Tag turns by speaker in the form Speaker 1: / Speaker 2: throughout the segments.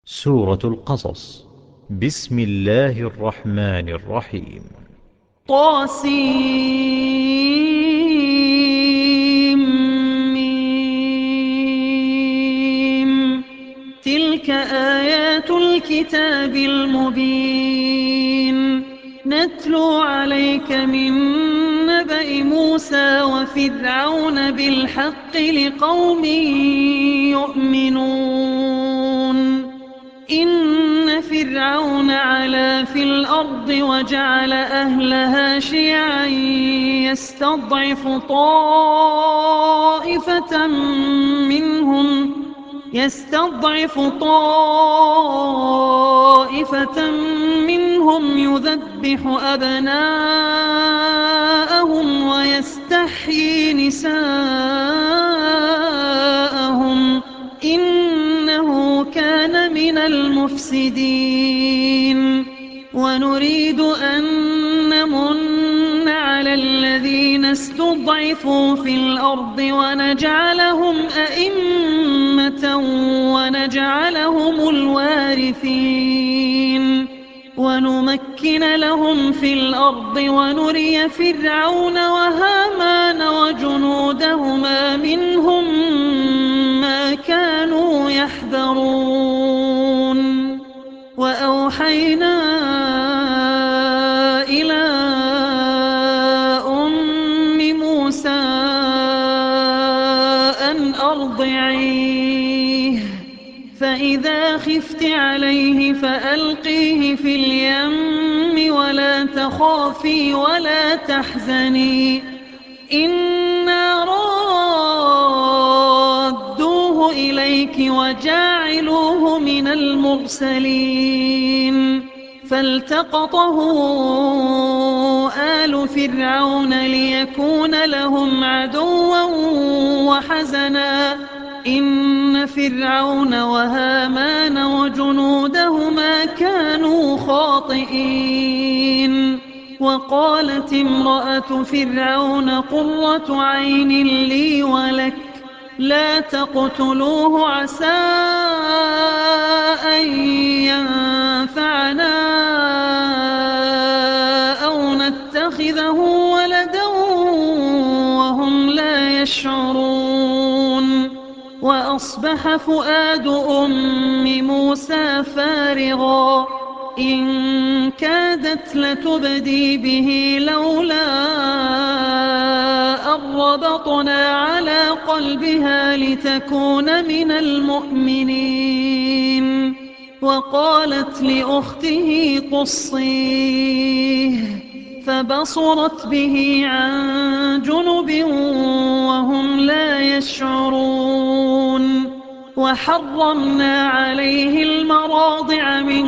Speaker 1: سورة القصص. بسم الله الرحمن الرحيم.
Speaker 2: طاسيم. تلك آيات الكتاب المبين نتلو عليك من نبأ موسى وفرعون بالحق لقوم يؤمنون. إن فرعون علا في الأرض وجعل أهلها شيعا يستضعف طائفة منهم يذبح أبناءهم ويستحيي نساءهم إنه كان من المفسدين. ونريد أن نمن على الذين استضعفوا في الأرض ونجعلهم أئمة ونجعلهم الوارثين ونمكن لهم في الأرض ونري فرعون وهامان وجنودهما منهم ما كانوا يحذرون. وأوحينا إلى أم موسى أن أرضعيه فإذا خفت عليه فألقيه في اليم ولا تخافي ولا تحزني إنا رادوه إليك وجاعلوه من المرسلين. فالتقطه آل فرعون ليكون لهم عدوا وحزنا إن فرعون وهامان وجنودهما كانوا خاطئين. وقالت امرأة فرعون قرة عين لي ولك لا تقتلوه عسى أن ينفعنا أو نتخذه ولدا وهم لا يشعرون. وأصبح فؤاد أم موسى فارغا إن كادت لتبدي به لولا أن ربطنا على قلبها لتكون من المؤمنين. وقالت لأخته قصيه فبصرت به عن جنب وهم لا يشعرون. وحرمنا عليه المراضع من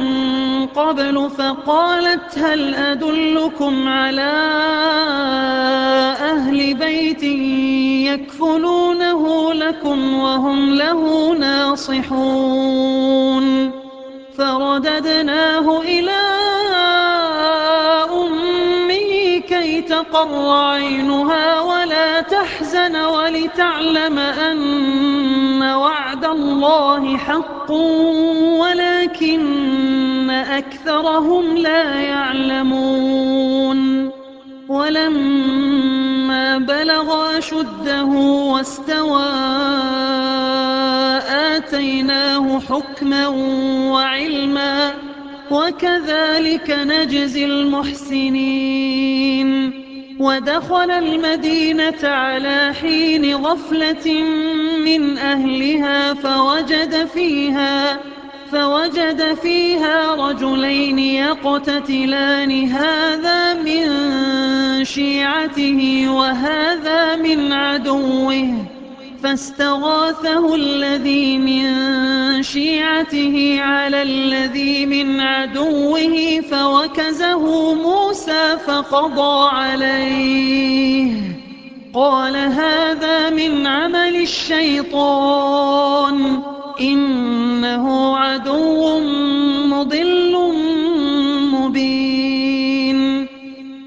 Speaker 2: قبل فقالت هل أدلكم على أهل بيت يكفلونه لكم وهم له ناصحون. فرددناه إلى أمه كي تقر عينها ولا تحزن ولتعلم أن وعد الله حق ولكن أكثرهم لا يعلمون. ولما بلغ أشده واستوى آتيناه حكما وعلما وكذلك نجزي المحسنين. ودخل المدينة على حين غفلة من أهلها فوجد فيها رجلين يقتتلان هذا من شيعته وهذا من عدوه فاستغاثه الذي من شيعته على الذي من عدوه فوكزه موسى فقضى عليه قال هذا من عمل الشيطان إنه عدو مضل مبين.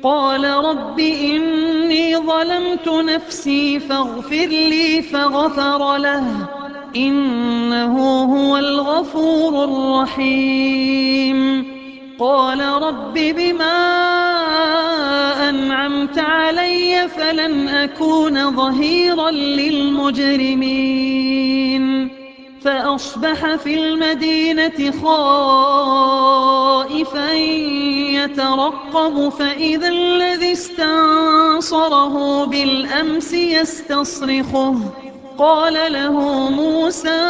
Speaker 2: قال رب إني ظلمت نفسي فاغفر لي فغفر له إنه هو الغفور الرحيم قال رب بما أنعمت علي فلن أكون ظهيرا للمجرمين فأصبح في المدينة خائفا يترقب فإذا الذي استنصره بالأمس يستصرخه قال له موسى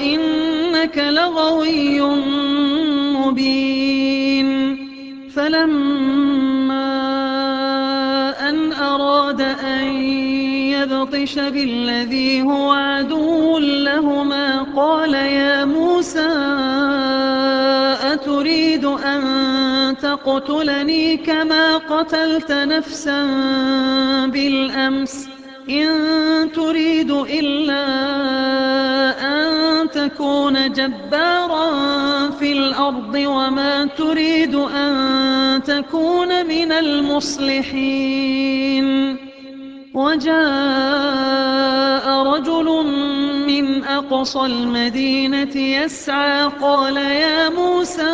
Speaker 2: إنك لغوي مبين فلما أن أراد أن يبطش بالذي هو عدو لهما قال يا موسى أتريد أن تقتلني كما قتلت نفسا بالأمس إن تريد إلا أن تكون جبارا في الأرض وما تريد أن تكون من المصلحين وجاء رجل من أقصى المدينة يسعى قال يا موسى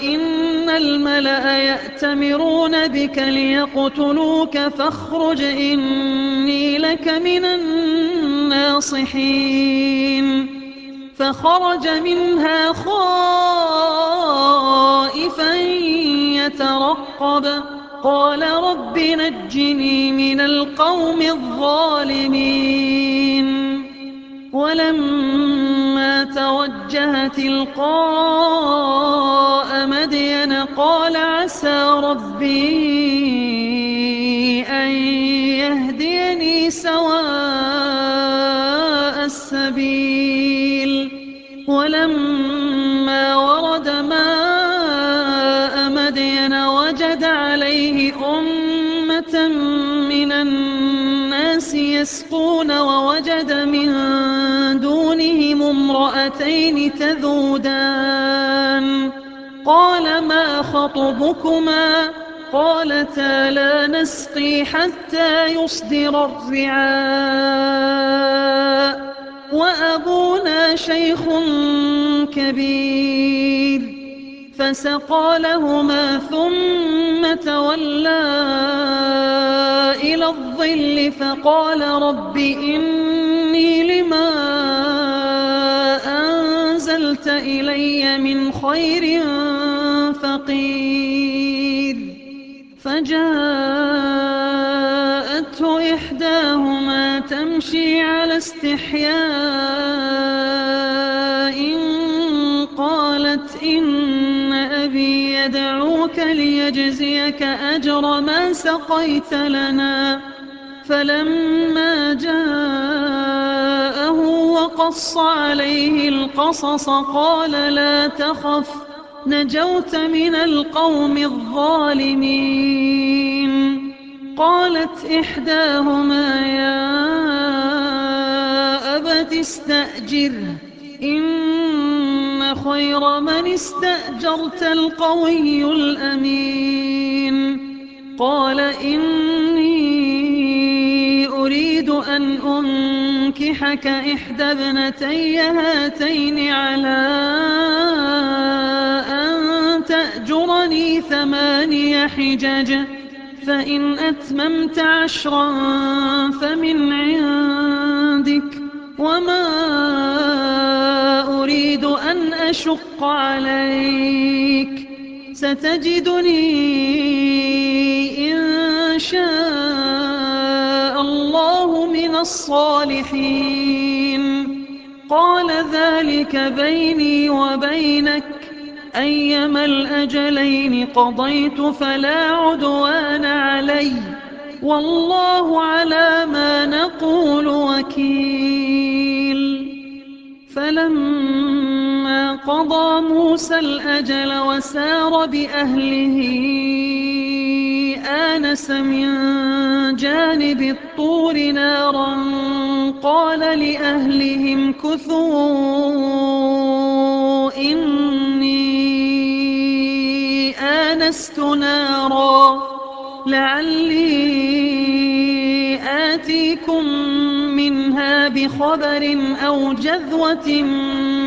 Speaker 2: إن الملأ يأتمرون بك ليقتلوك فاخرج إني لك من الناصحين فخرج منها خائفا يترقب قال رب نجني من القوم الظالمين ولما توجه تلقاء مدين قال عسى ربي أن يهديني سواء السبيل ولما ورد ماء مدين وجد عليه أمة من الناس يسقون ووجد من دونهم امرأتين تذودان قال ما خطبكما قالتا لا نسقي حتى يصدر الرعاء وأبونا شيخ كبير فسقى لهما ثم تولى إلى الظل فقال رب إني لما أنزلت إلي من خير فقير فجاءته إحداهما تمشي على استحياء قالت إن أبي يدعوك ليجزيك أجر ما سقيت لنا فلما جاءه وقص عليه القصص قال لا تخف نجوت من القوم الظالمين قالت إحداهما يا أبت استأجره إن خير من استأجرت القوي الأمين قال إني أريد أن أنكحك إحدى ابنتي هاتين على أن تأجرني 8 حجج فإن أتممت 10 فمن عندك وما أريد أن أشق عليك ستجدني إن شاء الله من الصالحين قال ذلك بيني وبينك أيما الأجلين قضيت فلا عدوان علي والله على ما نقول وكيل فلما قضى موسى الأجل وسار بأهله آنس من جانب الطور نارا قال لأهلهم كثوا إني آنست نارا لعلي آتيكم منها بخبر أو جذوة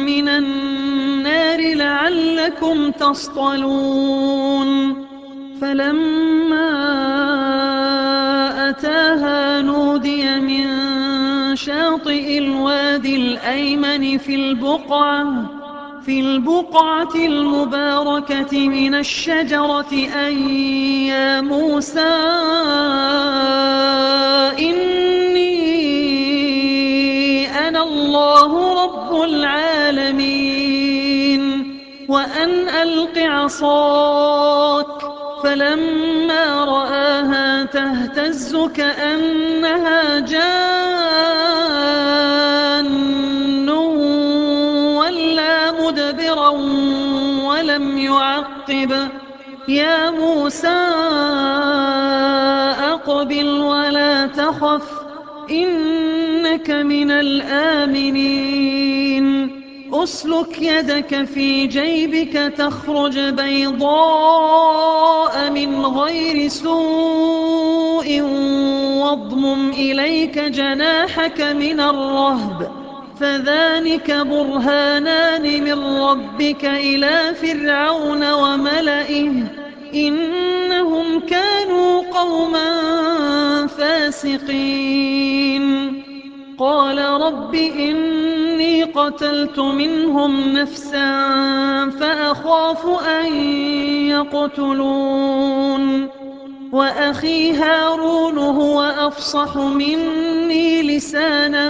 Speaker 2: من النار لعلكم تصطلون فلما أتاها نودي من شاطئ الوادي الأيمن في البقعة المباركة من الشجرة أن يا موسى إني أنا الله رب العالمين وأن ألق عصاك فلما رآها تهتز كأنها جان ولا مدبرا ولم يعقب يا موسى أقبل ولا تخف إنك من الآمنين أسلك يدك في جيبك تخرج بيضاء من غير سوء واضمم إليك جناحك من الرهب فذلك برهانان من ربك إلى فرعون وملئه إنهم كانوا قوما فاسقين قال رب إني قتلت منهم نفسا فأخاف أن يقتلون وأخي هارون هو أفصح مني لسانا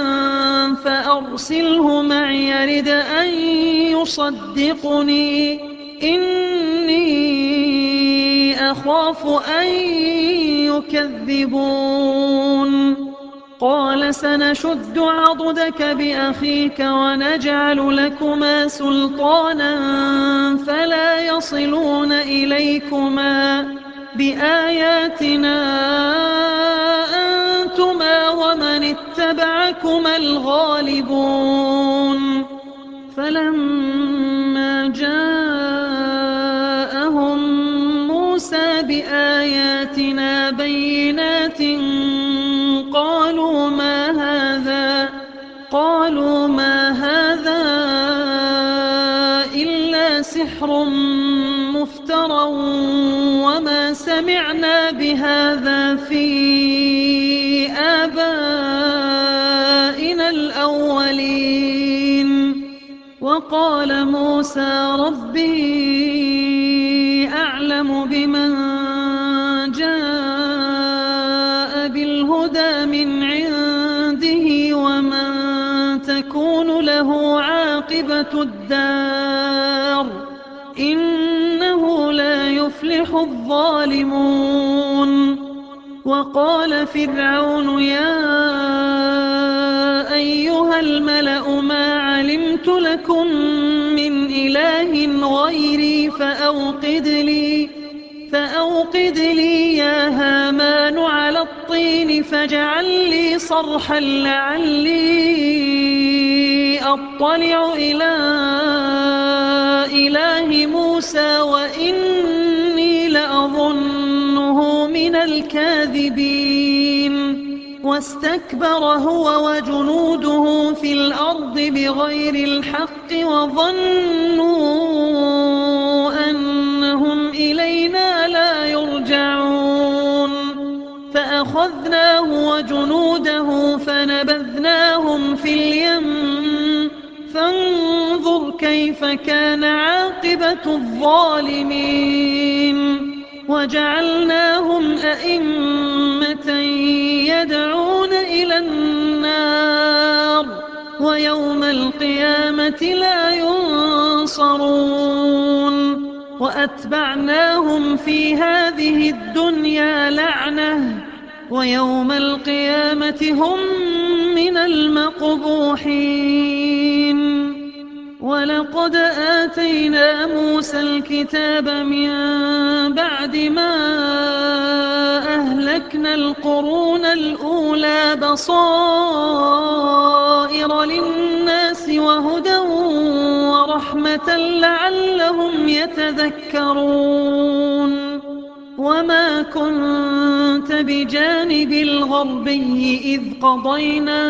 Speaker 2: فأرسله معي يرد أن يصدقني إني أخاف أن يكذبون قال سنشد عضدك بأخيك ونجعل لكما سلطانا فلا يصلون إليكما بآياتنا أنتما ومن اتبعكما الغالبون فلما جاءهم موسى بآياتنا بينات قالوا ما هذا إلا سحر مفترى وما سمعنا بهذا في آبائنا الأولين وقال موسى ربي أعلم بمن جاء بالهدى من عنده ومن تكون له عاقبة الدار إنه لا يفلح الظالمون وقال فرعون يا أيها الملأ ما علمت لكم من إله غيري فأوقد لي يا هامان على الطين فاجعل لي صرحا لعلي أطلع إلى إله موسى وإني لأظنه من الكاذبين واستكبر هو وجنوده في الأرض بغير الحق وظنوا أنهم إلينا لا يرجعون فأخذناه وجنوده فنبذناهم في اليم فانظر كيف كان عاقبة الظالمين وجعلناهم أئمة يدعون إلى النار ويوم القيامة لا ينصرون وأتبعناهم في هذه الدنيا لعنة ويوم القيامة هم من المقبوحين ولقد آتينا موسى الكتاب من بعد ما أهلكنا القرون الأولى بصائر للناس وهدى ورحمة لعلهم يتذكرون وما كنت بجانب الغربي إذ قضينا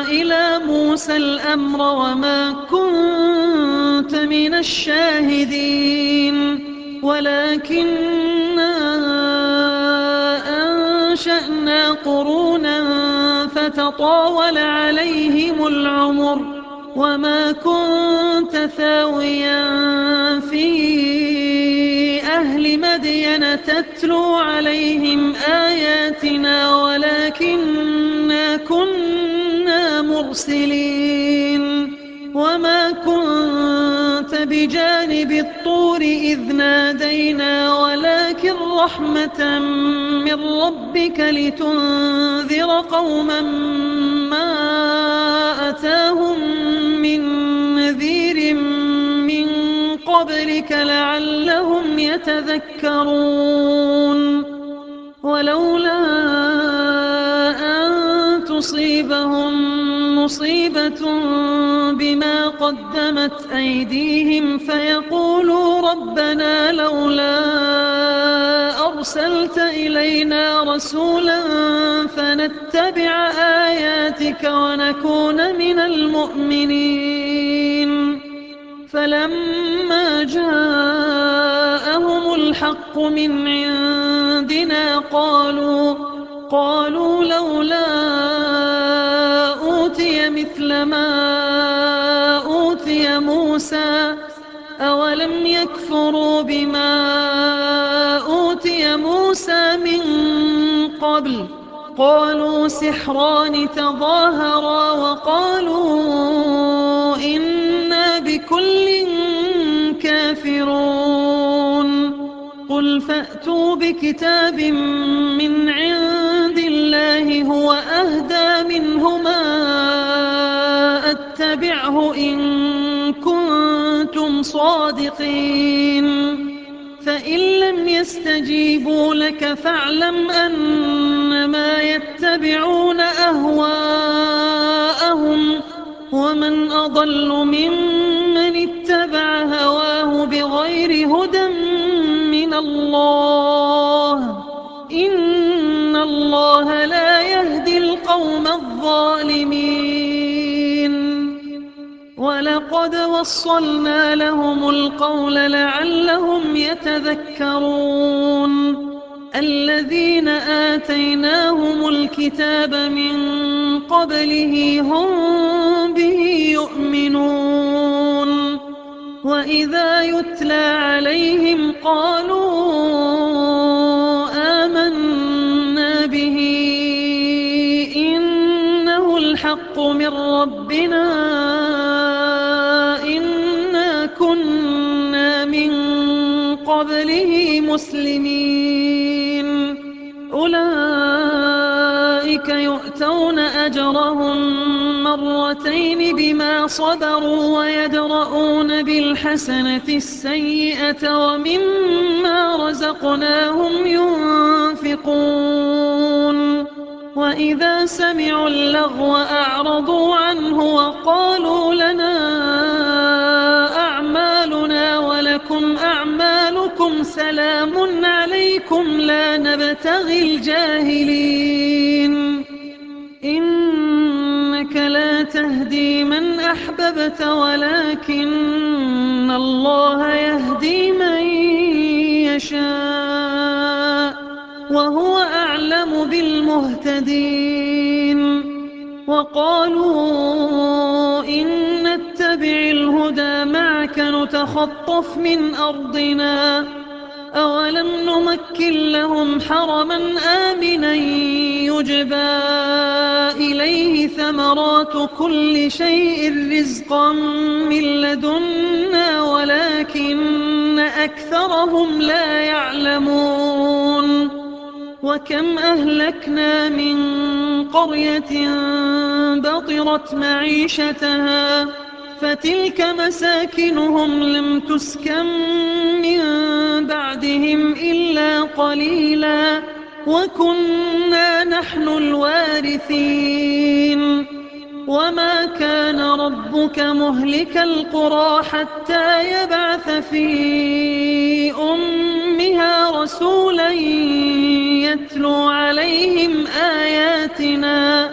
Speaker 2: إلى موسى الأمر وما كنت من الشاهدين ولكننا أنشأنا قرونا فتطاول عليهم العمر وما كنت ثاويا في أهل مدين تتلو عليهم آياتنا ولكننا كنا مرسلين وما كنت بجانب الطور إذ نادينا ولكن رحمة من ربك لتنذر قوما ما أتاهم من نذير من قبلك لعلهم يتذكرون ولولا أن تصيبهم مصيبة بما قدمت أيديهم فيقولوا ربنا لولا أرسلت إلينا رسولا فنتبع آياتك ونكون من المؤمنين فلما جاءهم الحق من عندنا قالوا لولا أوتي مثل ما أوتي موسى أولم يكفروا بما أوتي موسى من قبل قالوا سحران تظاهرا وقالوا إنا بكل كافرون قل فأتوا بكتاب من عند الله هو أهدى منهما أتبعه إن كنتم صادقين فإن لم يستجيبوا لك فاعلم أنما يتبعون أهواءهم ومن أضل ممن اتبع هواه بغير هدى من الله إن الله لا يهدي القوم الظالمين ولقد وصلنا لهم القول لعلهم يتذكرون الذين آتيناهم الكتاب من قبله هم به يؤمنون وإذا يتلى عليهم قالوا آمنا به إنه الحق من ربنا إنا كنا من قبله مسلمين أولئك يؤتون أجرهم مرتين بما صبروا ويدرؤون بالحسنة السيئة ومما رزقناهم ينفقون وإذا سمعوا اللغو أعرضوا عنه وقالوا لنا أعمالنا ولكم أعمالكم سلام عليكم لا نبتغي الجاهلين إنك لا تهدي من أحببت ولكن الله يهدي من يشاء وهو أعلم بالمهتدين وقالوا إن نتبع الهدى معك نتخطف من أرضنا أولم نمكن لهم حرما آمنا يجبى إليه ثمرات كل شيء رزقا من لدنا ولكن أكثرهم لا يعلمون وكم أهلكنا من قرية بطرت معيشتها فتلك مساكنهم لم تسكن من بعدهم إلا قليلا وكنا نحن الوارثين وما كان ربك مهلك القرى حتى يبعث في أمها فيها رسولا يتلو عليهم آياتنا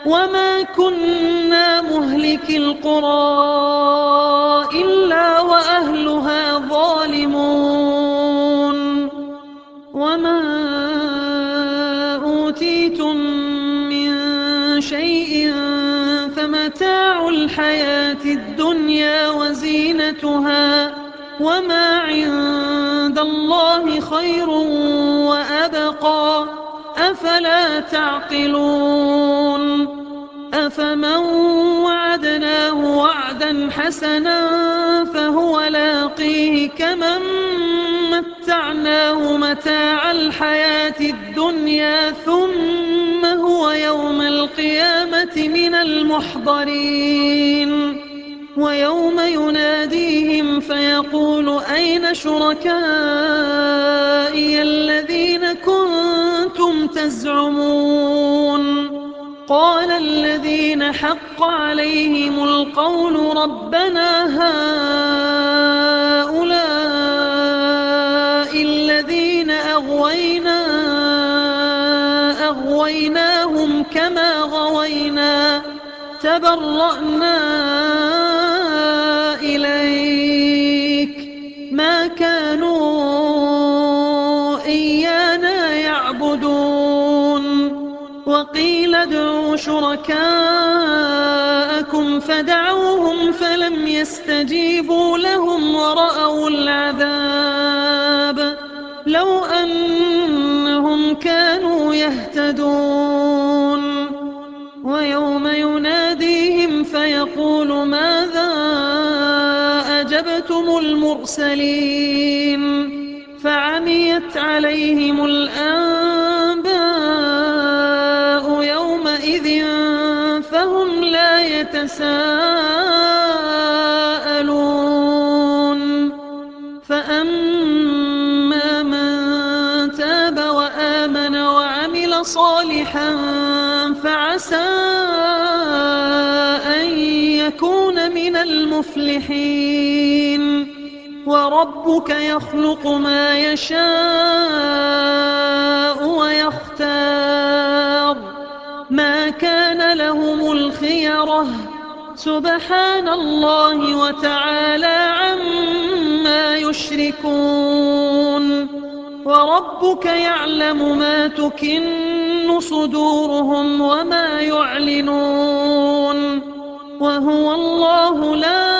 Speaker 2: وما كنا مهلك القرى إلا وأهلها ظالمون وما أوتيتم من شيء فمتاع الحياة الدنيا وزينتها وما عند الله خير وأبقى أفلا تعقلون أفمن وعدناه وعدا حسنا فهو لاقيه كمن متعناه متاع الحياة الدنيا ثم هو يوم القيامة من المحضرين ويوم يناديهم فيقول أين شركائي الذين كنتم تزعمون قال الذين حق عليهم القول ربنا هؤلاء الذين أغويناهم كما غوينا تبرأنا إليك ما كانوا إيانا يعبدون وقيل ادعوا شركاءكم فدعوهم فلم يستجيبوا لهم ورأوا العذاب لو أنهم كانوا يهتدون ويوم يناديهم فيقول ماذا أجبتم المرسلين فعميت عليهم الأنباء يومئذ فهم لا يتساءلون فأما من تاب وآمن وعمل صالحا فعسى أن يكون من المفلحين وربك يخلق ما يشاء ويختار ما كان لهم الخيرة سبحان الله وتعالى عما يشركون وربك يعلم ما تكن صدورهم وما يعلنون وهو الله لا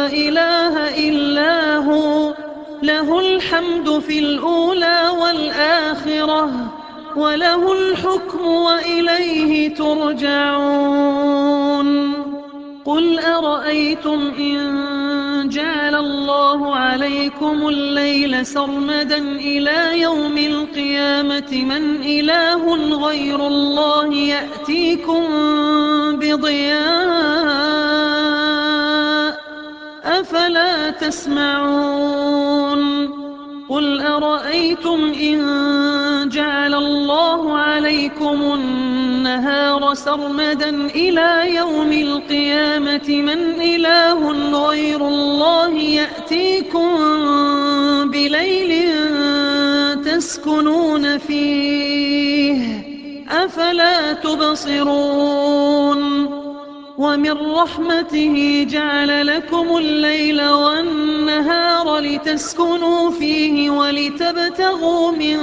Speaker 2: إله إلا هو له الحمد في الأولى والآخرة وله الحكم وإليه ترجعون قل أرأيتم إن جعل الله عليكم الليل سرمدا إلى يوم القيامة من إله غير الله يأتيكم بضياء أفلا تسمعون قل أرأيتم إن جعل الله عليكم النهار سرمدا إلى يوم القيامة من إله غير الله يأتيكم بليل تسكنون فيه أفلا تبصرون ومن رحمته جعل لكم الليل والنهار لتسكنوا فيه ولتبتغوا من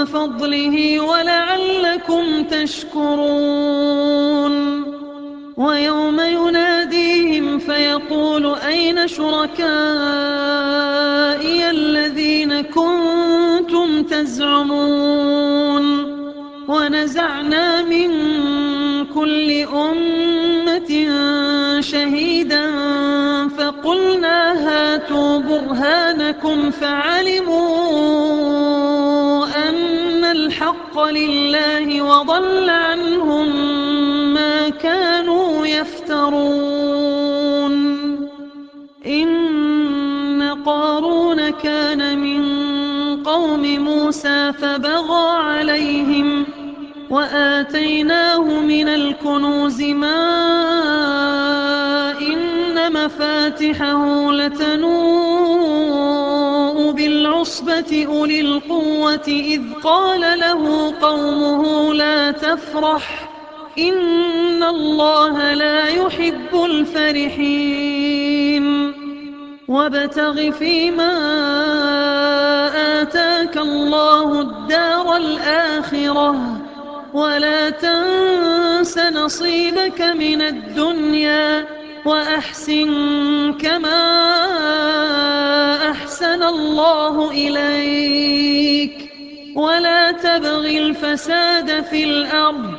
Speaker 2: فضله ولعلكم تشكرون ويوم يناديهم فيقول أين شركائي الذين كنتم تزعمون ونزعنا من كل أمة شهيدا فقلنا هاتوا برهانكم فعلموا أن الحق لله وضل عنهم ما كانوا يفترون إن قارون كان من قوم موسى فبغى عليهم وآتيناه من الكنوز ما إن مفاتحه لتنوء وَأُولُو بِالْعُصْبَةِ أُولِي الْقُوَّةِ إِذْ قَالَ لَهُ قَوْمُهُ لَا تَفْرَحْ إِنَّ اللَّهَ لَا يُحِبُّ الْفَرِحِينَ وَابْتَغِ فِيمَا آتَاكَ اللَّهُ الدَّارَ الْآخِرَةَ وَلَا تَنسَ نَصِيبَكَ مِنَ الدُّنْيَا وَأَحْسِنْ كَمَا أَحْسَنَ اللَّهُ إِلَيْكَ وَلَا تَبْغِ الْفَسَادَ فِي الْأَرْضِ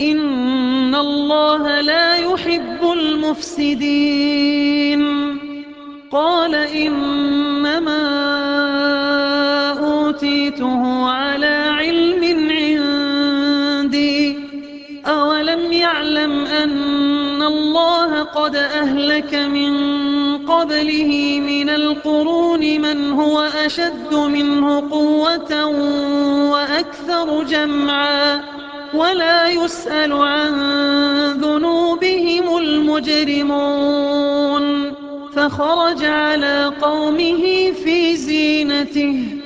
Speaker 2: إِنَّ اللَّهَ لَا يُحِبُّ الْمُفْسِدِينَ قَالَ إِنَّمَا أُوتِيتُهُ عَلَى عِلْمٍ عِندِي أَوَلَمْ يَعْلَمْ أَنَّ اللَّهَ قَدْ أَهْلَكَ مِن قَبْلِهِ مِنَ الْقُرُونِ مَنْ هُوَ أَشَدُّ مِنْهُ قُوَّةً وَأَكْثَرُ جَمْعًا وَلَا يُسْأَلُ عَن ذُنُوبِهِمُ الْمُجْرِمُونَ فخرج على قومه في زينته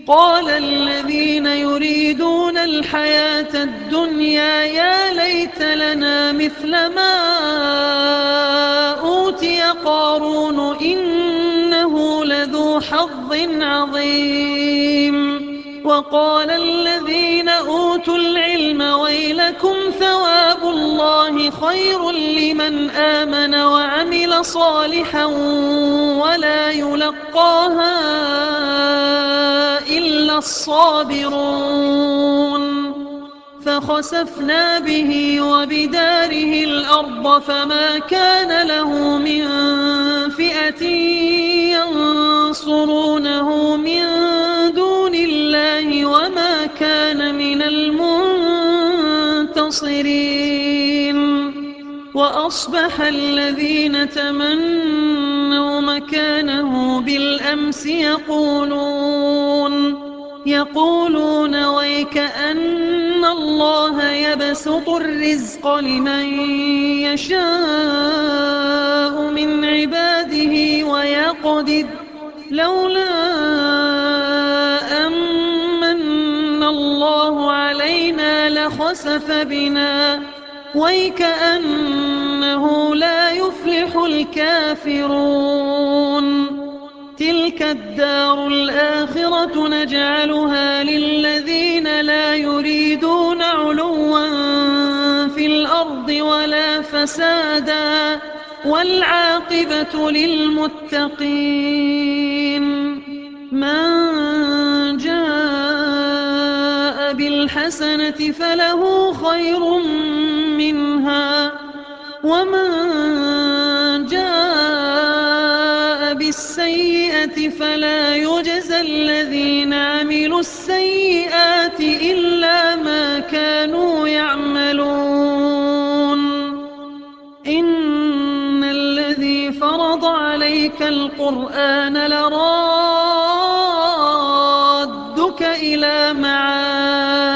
Speaker 2: قال الذين يريدون الحياة الدنيا يا ليت لنا مثل ما أوتي قارون إنه لذو حظ عظيم وقال الذين أوتوا العلم ويلكم ثواب الله خير لمن آمن وعمل صالحا ولا يلقاها إلا الصابرون فخسفنا به وبداره الأرض فما كان له من فئة ينصرونه من دون الله وما كان من المنتصرين وأصبح الذين تمنوا مكانه بالأمس يقولون ويكأن الله يبسط الرزق لمن يشاء من عباده ويقدر لولا أمن الله علينا لخسف بنا ويكأنه لا يفلح الكافرون تلك الدار الآخرة نجعلها للذين لا يريدون علوا في الأرض ولا فسادا والعاقبة للمتقين من جاء بالحسنة فله خير منها ومن جاء بالسيئة فلا يجزى الذين عملوا السيئات إلا ما كانوا يعملون إن الذي فرض عليك القرآن لرادك إلى معاد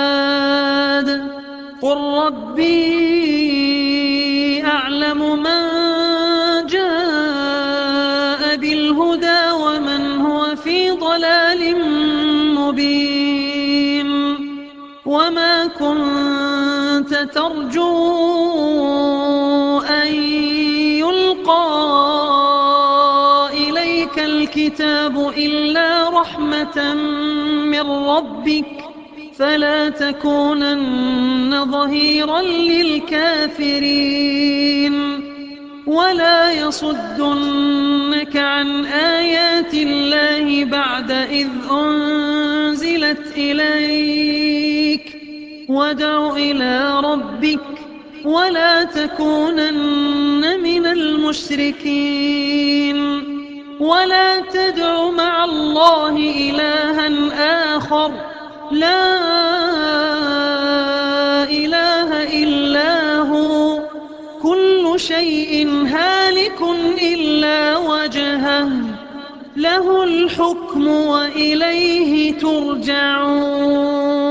Speaker 2: قل ربي أعلم من جاء بالهدى ومن هو في ضلال مبين وما كنت ترجو أن يلقى إليك الكتاب إلا رحمة من ربك فلا تكونن ظهيرا للكافرين ولا يصدنك عن آيات الله بعد إذ أنزلت إليك وادع إلى ربك ولا تكونن من المشركين ولا تدع مع الله إلها آخر لا إله إلا هو كل شيء هالك إلا وجهه له الحكم وإليه ترجعون